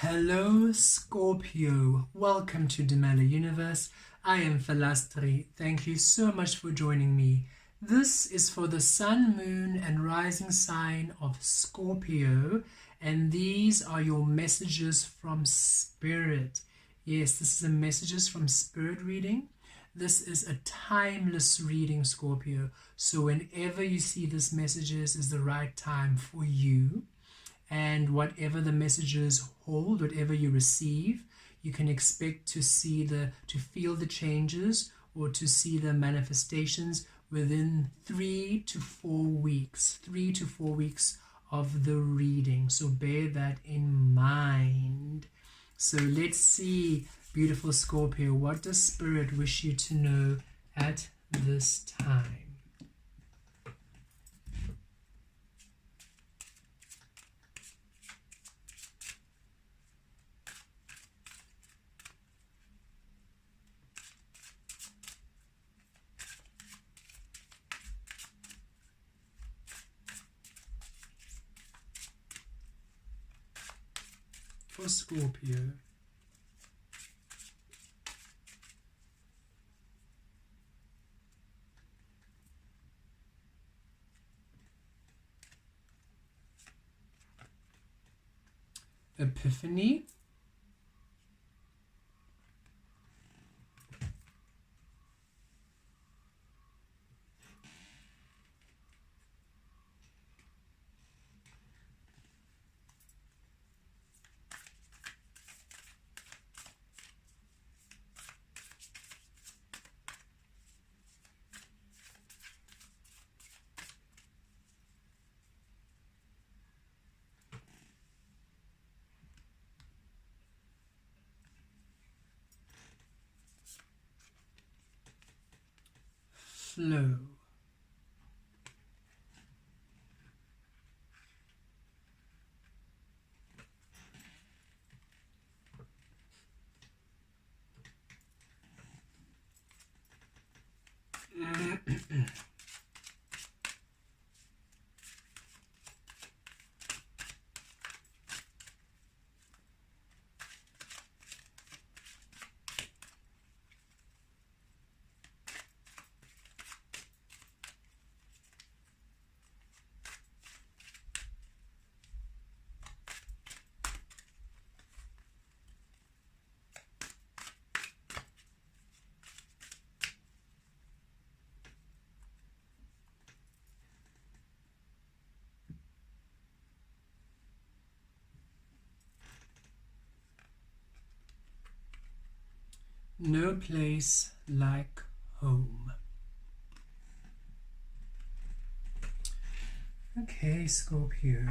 Hello Scorpio, welcome to the Mala Universe. I am Vel Astri. Thank you so much for joining me. This is for the Sun, Moon and Rising sign of Scorpio, and these are your messages from Spirit. Yes, this is a messages from Spirit reading. This is a timeless reading, Scorpio. So whenever you see this messages is the right time for you. And whatever the messages hold, whatever you receive, you can expect to feel the changes or to see the manifestations within 3 to 4 weeks. 3 to 4 weeks of the reading. So bear that in mind. So let's see, beautiful Scorpio, what does Spirit wish you to know at this time? For Scorpio. Epiphany. Flow. No place like home. Okay, Scorpio.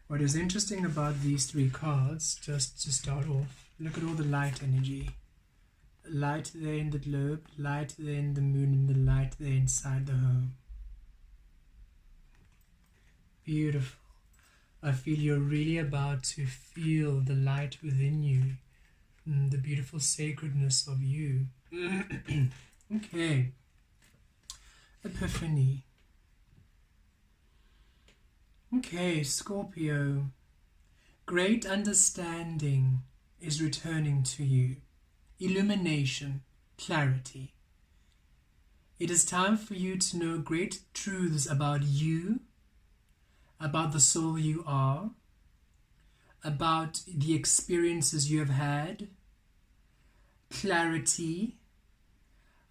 What is interesting about these 3 cards, just to start off, look at all the light energy. Light there in the globe, light there in the moon, and the light there inside the home. Beautiful. I feel you're really about to feel the light within you, the beautiful sacredness of you. Okay. Epiphany. Okay, Scorpio. Great understanding is returning to you. Illumination, clarity. It is time for you to know great truths about you, about the soul you are, about the experiences you have had, clarity,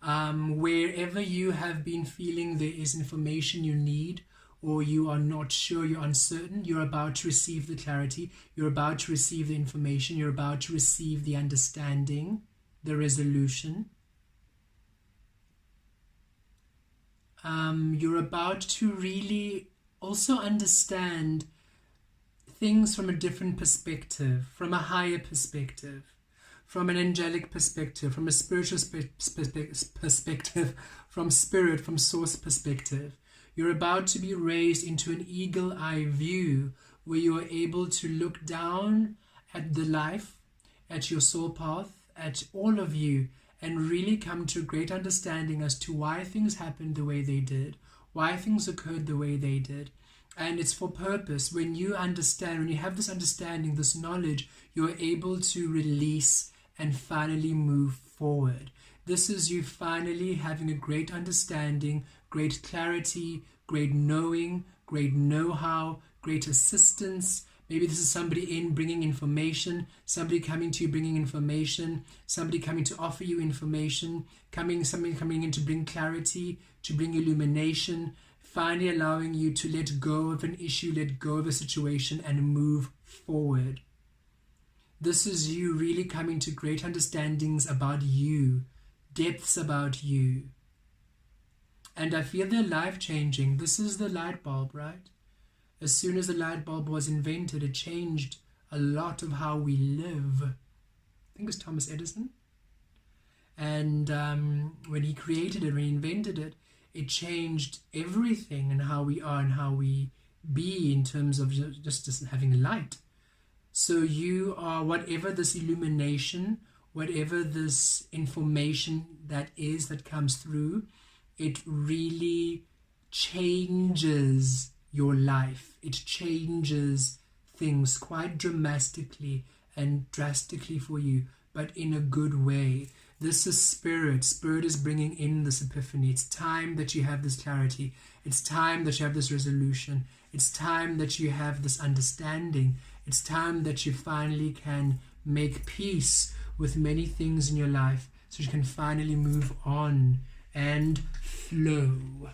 wherever you have been feeling there is information you need or you are not sure, you're uncertain, you're about to receive the clarity, you're about to receive the information, you're about to receive the understanding, the resolution. You're about to really also understand things from a different perspective, from a higher perspective, from an angelic perspective, from a spiritual perspective, from spirit, from source perspective. You're about to be raised into an eagle-eye view where you are able to look down at the life, at your soul path, at all of you, and really come to a great understanding as to why things happened the way they did, why things occurred the way they did, And it's for purpose. When you understand, when you have this understanding, this knowledge, you're able to release and finally move forward. This is you finally having a great understanding, great clarity, great knowing, great know-how, great assistance. Maybe this is somebody bringing information, somebody coming to you bringing information, somebody coming to offer you information, somebody coming in to bring clarity, to bring illumination, finally allowing you to let go of an issue, let go of a situation, and move forward. This is you really coming to great understandings about you, depths about you. And I feel they're life-changing. This is the light bulb, right? As soon as the light bulb was invented, it changed a lot of how we live. I think it was Thomas Edison. And when he created it, when he invented it, it changed everything and how we are and how we be in terms of just having light. So you are, whatever this illumination, whatever this information that comes through, it really changes your life. It changes things quite dramatically and drastically for you, but in a good way. This is spirit. Spirit is bringing in this epiphany. It's time that you have this clarity. It's time that you have this resolution. It's time that you have this understanding. It's time that you finally can make peace with many things in your life so you can finally move on and flow.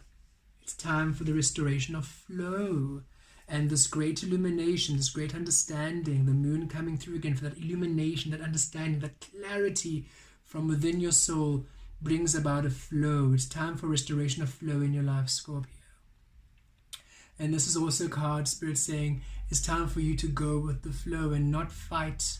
It's time for the restoration of flow. And this great illumination, this great understanding, the moon coming through again for that illumination, that understanding, that clarity from within your soul brings about a flow. It's time for restoration of flow in your life, Scorpio. And this is also a card, Spirit saying, it's time for you to go with the flow and not fight.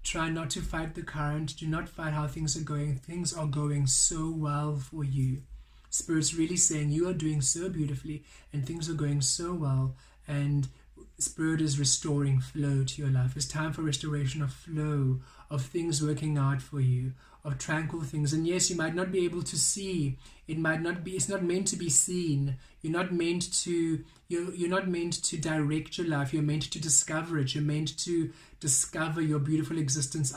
Try not to fight the current. Do not fight how things are going. Things are going so well for you. Spirit's really saying you are doing so beautifully and things are going so well, and Spirit is restoring flow to your life. It's time for restoration of flow, of things working out for you, of tranquil things. And yes, you might not be able to see. It might not be, it's not meant to be seen. You're not meant to direct your life. You're meant to discover it. You're meant to discover your beautiful existence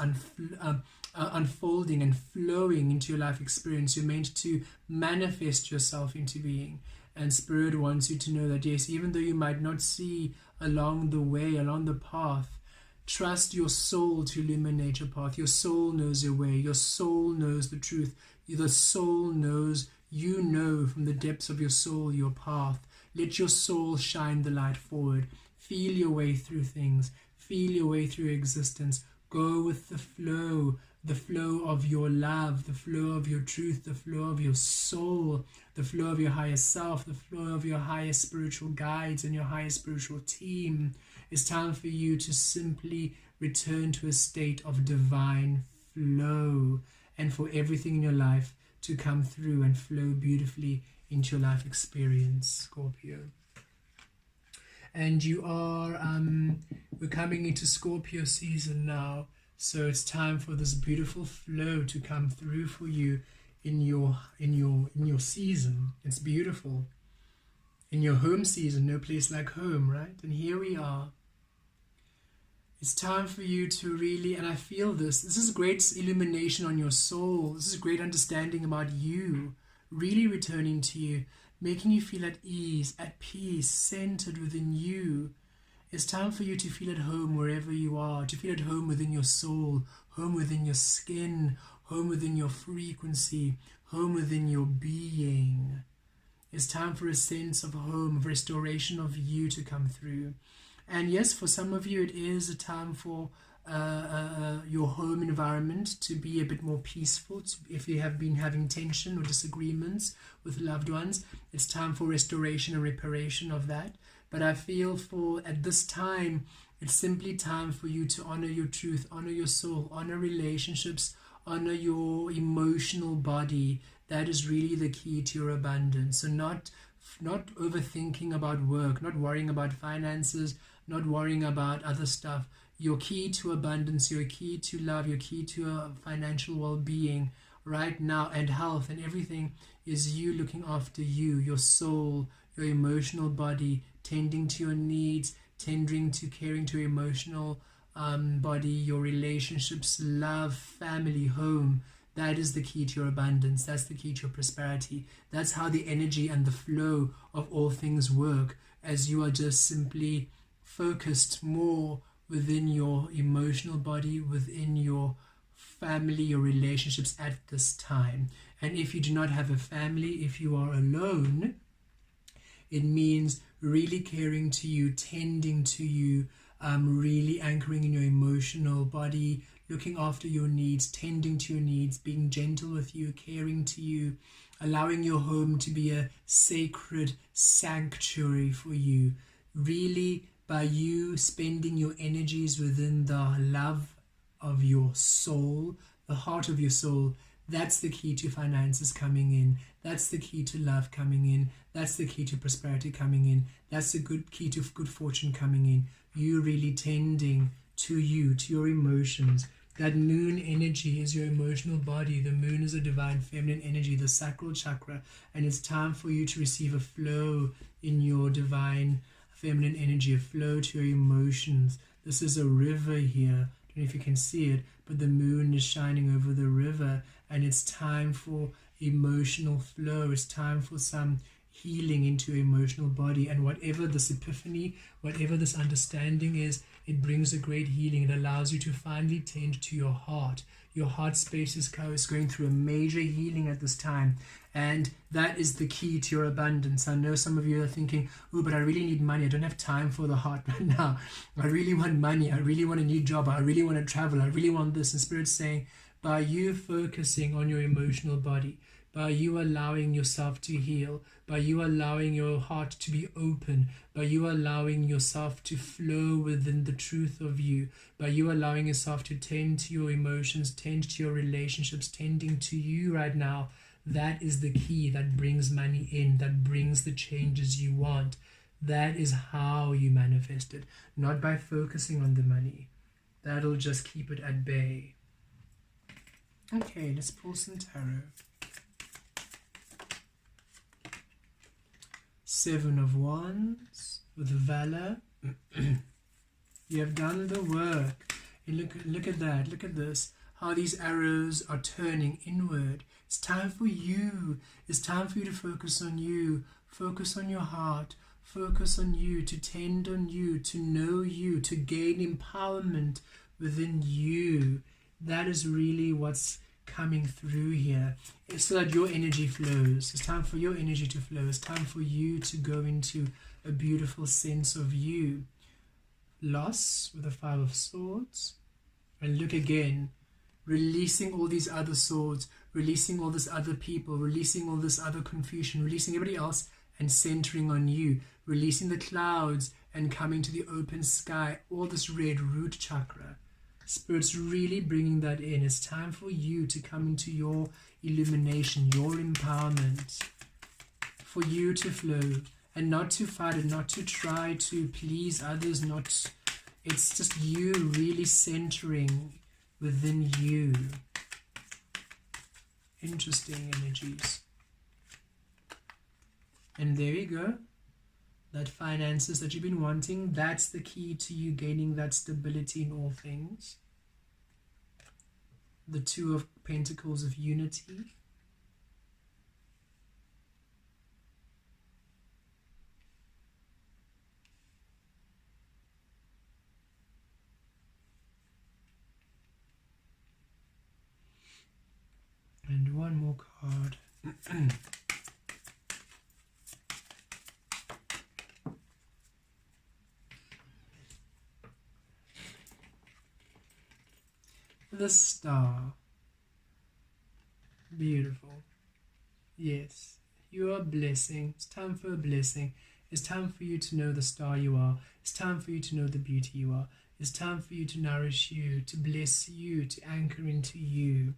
unfolding and flowing into your life experience. You're meant to manifest yourself into being. And Spirit wants you to know that yes, even though you might not see along the way, along the path, trust your soul to illuminate your path. Your soul knows your way. Your soul knows the truth. The soul knows, you know from the depths of your soul your path. Let your soul shine the light forward. Feel your way through things. Feel your way through existence. Go with the flow of your love, the flow of your truth, the flow of your soul, the flow of your higher self, the flow of your higher spiritual guides and your higher spiritual team. It's time for you to simply return to a state of divine flow, and for everything in your life to come through and flow beautifully into your life experience, Scorpio. And you are, we're coming into Scorpio season now. So it's time for this beautiful flow to come through for you in your season. It's beautiful. In your home season, no place like home, right? And here we are. It's time for you to really, and I feel this is great illumination on your soul. This is great understanding about you, really returning to you, making you feel at ease, at peace, centered within you. It's time for you to feel at home wherever you are, to feel at home within your soul, home within your skin, home within your frequency, home within your being. It's time for a sense of home, of restoration of you to come through. And yes, for some of you, it is a time for your home environment to be a bit more peaceful. If you have been having tension or disagreements with loved ones, it's time for restoration and reparation of that. But I feel at this time, it's simply time for you to honor your truth, honor your soul, honor relationships, honor your emotional body. That is really the key to your abundance. So not overthinking about work, not worrying about finances, not worrying about other stuff. Your key to abundance, your key to love, your key to financial well-being right now and health and everything is you looking after you, your soul, your emotional body, tending to your needs, tending to caring to your emotional body, your relationships, love, family, home. That is the key to your abundance. That's the key to your prosperity. That's how the energy and the flow of all things work, as you are just simply focused more within your emotional body, within your family, your relationships at this time. And if you do not have a family, if you are alone, it means really caring to you, tending to you, really anchoring in your emotional body, looking after your needs, tending to your needs, being gentle with you, caring to you, allowing your home to be a sacred sanctuary for you. Really, by you spending your energies within the love of your soul, the heart of your soul, that's the key to finances coming in. That's the key to love coming in. That's the key to prosperity coming in. That's the good key to good fortune coming in. You really tending to you, to your emotions. That moon energy is your emotional body. The moon is a divine feminine energy, the sacral chakra. And it's time for you to receive a flow in your divine feminine energy, a flow to your emotions. This is a river here. I don't know if you can see it, but the moon is shining over the river, and it's time for emotional flow. It's time for some healing into your emotional body, and whatever this epiphany, whatever this understanding is, it brings a great healing. It allows you to finally tend to your heart. Your heart space is going through a major healing at this time, and that is the key to your abundance. I know some of you are thinking, oh, but I really need money. I don't have time for the heart right now. I really want money. I really want a new job. I really want to travel. I really want this. And Spirit's saying, by you focusing on your emotional body, by you allowing yourself to heal, by you allowing your heart to be open, by you allowing yourself to flow within the truth of you, by you allowing yourself to tend to your emotions, tend to your relationships, tending to you right now, that is the key that brings money in, that brings the changes you want. That is how you manifest it, not by focusing on the money. That'll just keep it at bay. Okay, let's pull some tarot. 7 of Wands with Valor. You have done the work. And look at that. Look at this. How these arrows are turning inward. It's time for you. It's time for you to focus on you. Focus on your heart. Focus on you, to tend on you, to know you, to gain empowerment within you. That is really what's coming through here, so that your energy flows. It's time for your energy to flow. It's time for you to go into a beautiful sense of you. Loss with the 5 of Swords. And look again, releasing all these other swords, releasing all this other people, releasing all this other confusion, releasing everybody else and centering on you, releasing the clouds and coming to the open sky, all this red root chakra. Spirit's really bringing that in. It's time for you to come into your illumination, your empowerment, for you to flow and not to fight it, not to try to please others, it's just you really centering within you. Interesting energies. And there you go. That finances that you've been wanting, that's the key to you gaining that stability in all things. The 2 of Pentacles of unity. And one more card. The Star. Beautiful. Yes, you are a blessing. It's time for a blessing. It's time for you to know the star you are. It's time for you to know the beauty you are. It's time for you to nourish you, to bless you, to anchor into you.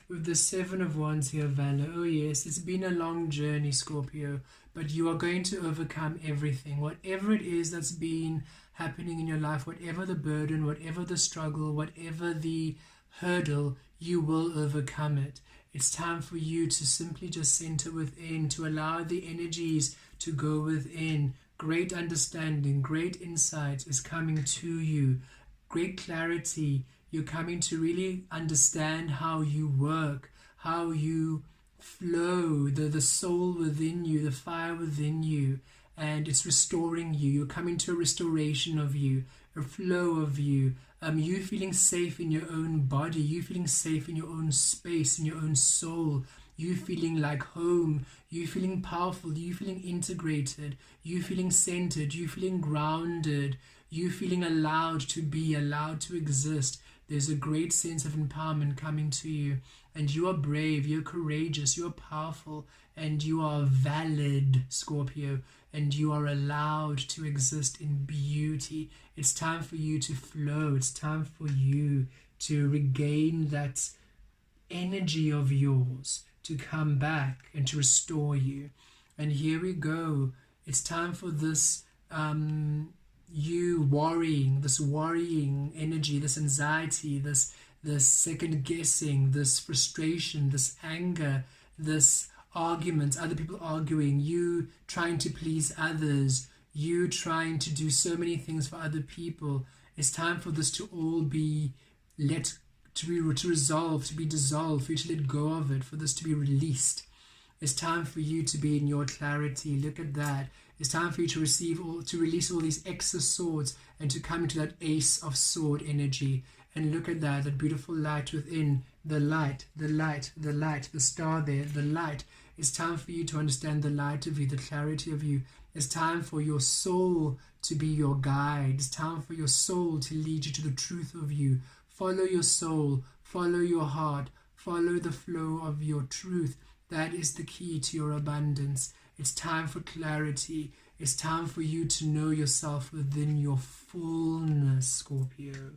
With the 7 of Wands here, Valor. Oh yes, it's been a long journey, Scorpio, but you are going to overcome everything. Whatever it is that's been happening in your life, whatever the burden, whatever the struggle, whatever the hurdle, you will overcome it. It's time for you to simply just center within, to allow the energies to go within. Great understanding, great insight is coming to you. Great clarity. You're coming to really understand how you work, how you flow, the soul within you, the fire within you, and it's restoring you. You're coming to a restoration of you, a flow of you. You feeling safe in your own body, you feeling safe in your own space, in your own soul, you feeling like home, you feeling powerful, you feeling integrated, you feeling centered, you feeling grounded, you feeling allowed to be, allowed to exist. There's a great sense of empowerment coming to you, and you are brave, you're courageous, you're powerful, and you are valid, Scorpio, and you are allowed to exist in beauty. It's time for you to flow. It's time for you to regain that energy of yours, to come back and to restore you. And here we go. It's time for this you worrying, this worrying energy, this anxiety, this second guessing, this frustration, this anger, this arguments, other people arguing, you trying to please others, you trying to do so many things for other people. It's time for this to all be resolve, to be dissolved, for you to let go of it, for this to be released. It's time for you to be in your clarity. Look at that. It's time for you to release all these excess swords and to come into that ace of sword energy. And look at that beautiful light within, the light, the star there, the light. It's time for you to understand the light of you, the clarity of you. It's time for your soul to be your guide. It's time for your soul to lead you to the truth of you. Follow your soul, follow your heart, follow the flow of your truth. That is the key to your abundance. It's time for clarity. It's time for you to know yourself within your fullness, Scorpio.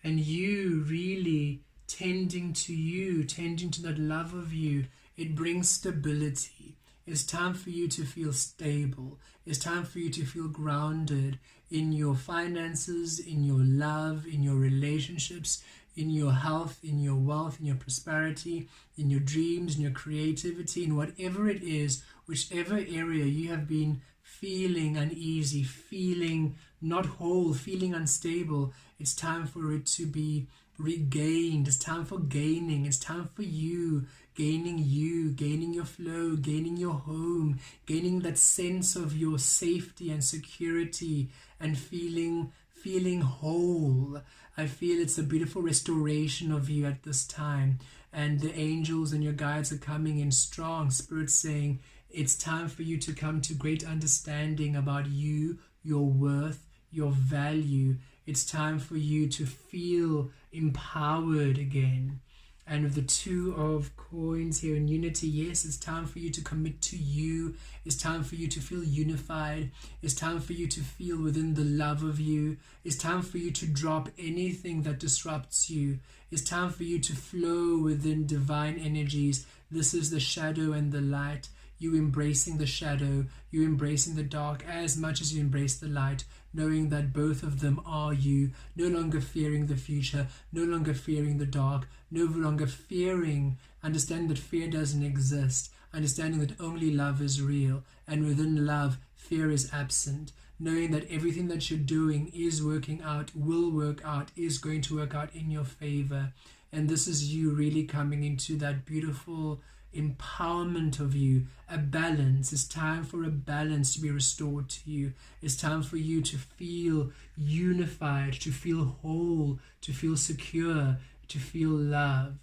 And you really tending to that love of you, it brings stability. It's time for you to feel stable. It's time for you to feel grounded in your finances, in your love, in your relationships, in your health, in your wealth, in your prosperity, in your dreams, in your creativity, in whatever it is, whichever area you have been feeling uneasy, feeling not whole, feeling unstable. It's time for it to be regained. It's time for gaining. It's time for you, gaining your flow, gaining your home, gaining that sense of your safety and security, and feeling whole. I feel it's a beautiful restoration of you at this time, and the angels and your guides are coming in strong. Spirit saying it's time for you to come to great understanding about you, your worth, your value. It's time for you to feel empowered again. And with the Two of Coins here in unity, yes, it's time for you to commit to you. It's time for you to feel unified. It's time for you to feel within the love of you. It's time for you to drop anything that disrupts you. It's time for you to flow within divine energies. This is the shadow and the light. You embracing the shadow, you embracing the dark as much as you embrace the light, knowing that both of them are you, no longer fearing the future, no longer fearing the dark, no longer fearing, understanding that fear doesn't exist, understanding that only love is real, and within love, fear is absent, knowing that everything that you're doing is working out, will work out, is going to work out in your favor. And this is you really coming into that beautiful empowerment of you, a balance. It's time for a balance to be restored to you. It's time for you to feel unified, to feel whole, to feel secure, to feel loved.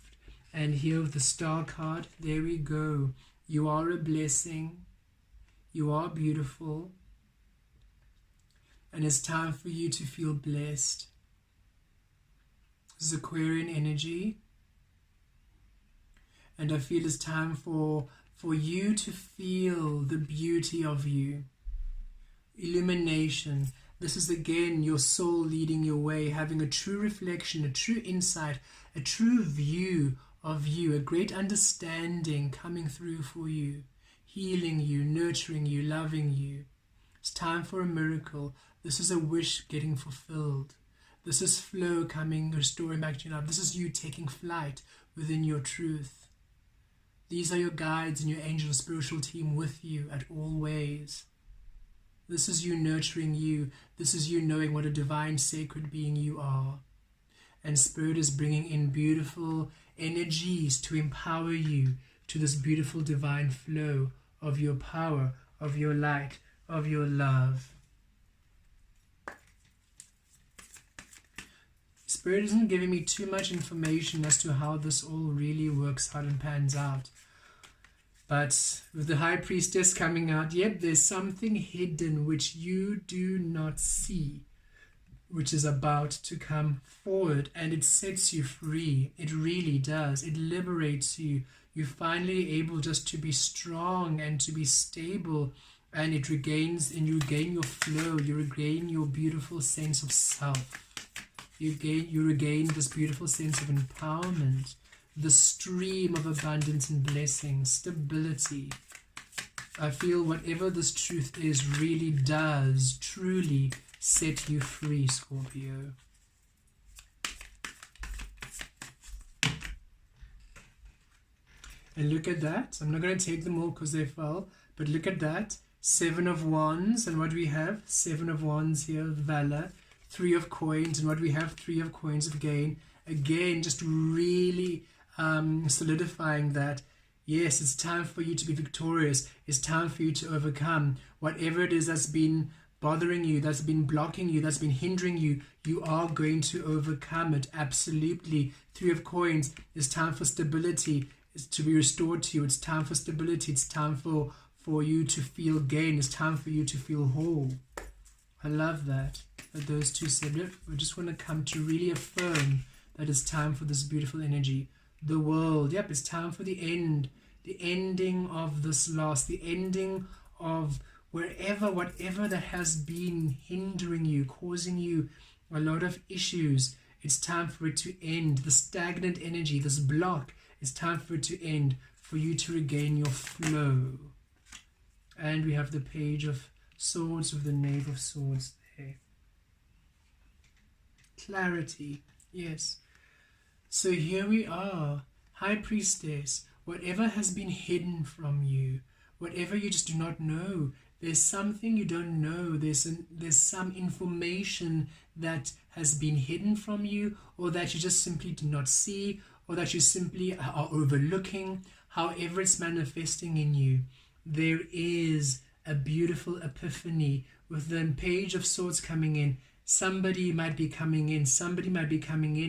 And here with the Star card, there we go. You are a blessing. You are beautiful. And it's time for you to feel blessed. This is Aquarian energy. And I feel it's time for you to feel the beauty of you. Illumination. This is again your soul leading your way, having a true reflection, a true insight, a true view of you, a great understanding coming through for you, healing you, nurturing you, loving you. It's time for a miracle. This is a wish getting fulfilled. This is flow coming, restoring back to your love. This is you taking flight within your truth. These are your guides and your angel spiritual team with you at all ways. This is you nurturing you. This is you knowing what a divine, sacred being you are. And Spirit is bringing in beautiful energies to empower you to this beautiful divine flow of your power, of your light, of your love. Spirit isn't giving me too much information as to how this all really works out and pans out. But with the High Priestess coming out, yep, there's something hidden which you do not see, which is about to come forward, and it sets you free. It really does. It liberates you. You're finally able just to be strong and to be stable, and it regains, and you regain your flow. You regain your beautiful sense of self. You regain this beautiful sense of empowerment, the stream of abundance and blessings, stability. I feel whatever this truth is really does truly set you free, Scorpio. And look at that. I'm not going to take them all because they fell, but look at that. 7 of Wands, and what do we have? 7 of Wands here, Valor. 3 of Coins, and what do we have? 3 of Coins of Gain. Again, just really solidifying that, yes, it's time for you to be victorious. It's time for you to overcome whatever it is that's been bothering you, that's been blocking you, that's been hindering you. You are going to overcome it, absolutely. 3 of Coins, it's time for stability. It's to be restored to you. It's time for stability. It's time for you to feel gain. It's time for you to feel whole. I love that those two said it. We just want to come to really affirm that it's time for this beautiful energy. The world, yep, it's time for the end, the ending of this loss, the ending of whatever that has been hindering you, causing you a lot of issues. It's time for it to end. The stagnant energy, this block, it's time for it to end, for you to regain your flow. And we have the Page of Swords with the Knave of Swords there. Clarity, yes. So here we are, High Priestess. Whatever has been hidden from you, whatever you just do not know, there's something you don't know, there's some information that has been hidden from you, or that you just simply do not see, or that you simply are overlooking. However it's manifesting in you, there is a beautiful epiphany with the Page of Swords coming in. Somebody might be coming in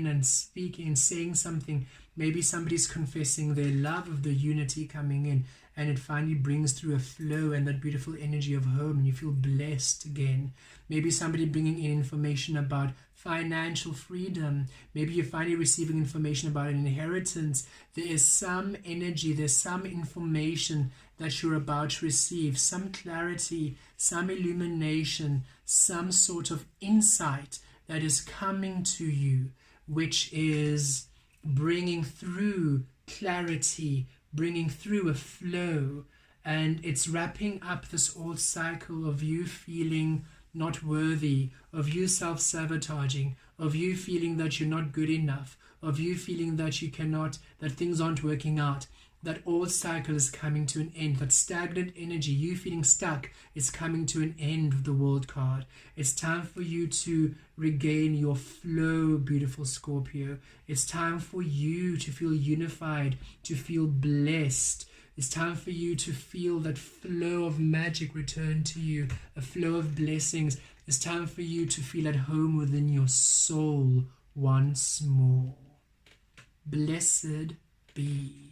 and speaking and saying something. Maybe somebody's confessing their love of the unity coming in, and it finally brings through a flow and that beautiful energy of home, and you feel blessed again. Maybe somebody bringing in information about financial freedom. Maybe you're finally receiving information about an inheritance. There is some energy, there's some information that you're about to receive, some clarity, some illumination, some sort of insight that is coming to you, which is bringing through clarity, bringing through a flow, and it's wrapping up this old cycle of you feeling not worthy, of you self-sabotaging, of you feeling that you're not good enough, of you feeling that you cannot, that things aren't working out. That old cycle is coming to an end. That stagnant energy, you feeling stuck, is coming to an end with the World card. It's time for you to regain your flow, beautiful Scorpio. It's time for you to feel unified, to feel blessed. It's time for you to feel that flow of magic return to you, a flow of blessings. It's time for you to feel at home within your soul once more. Blessed be.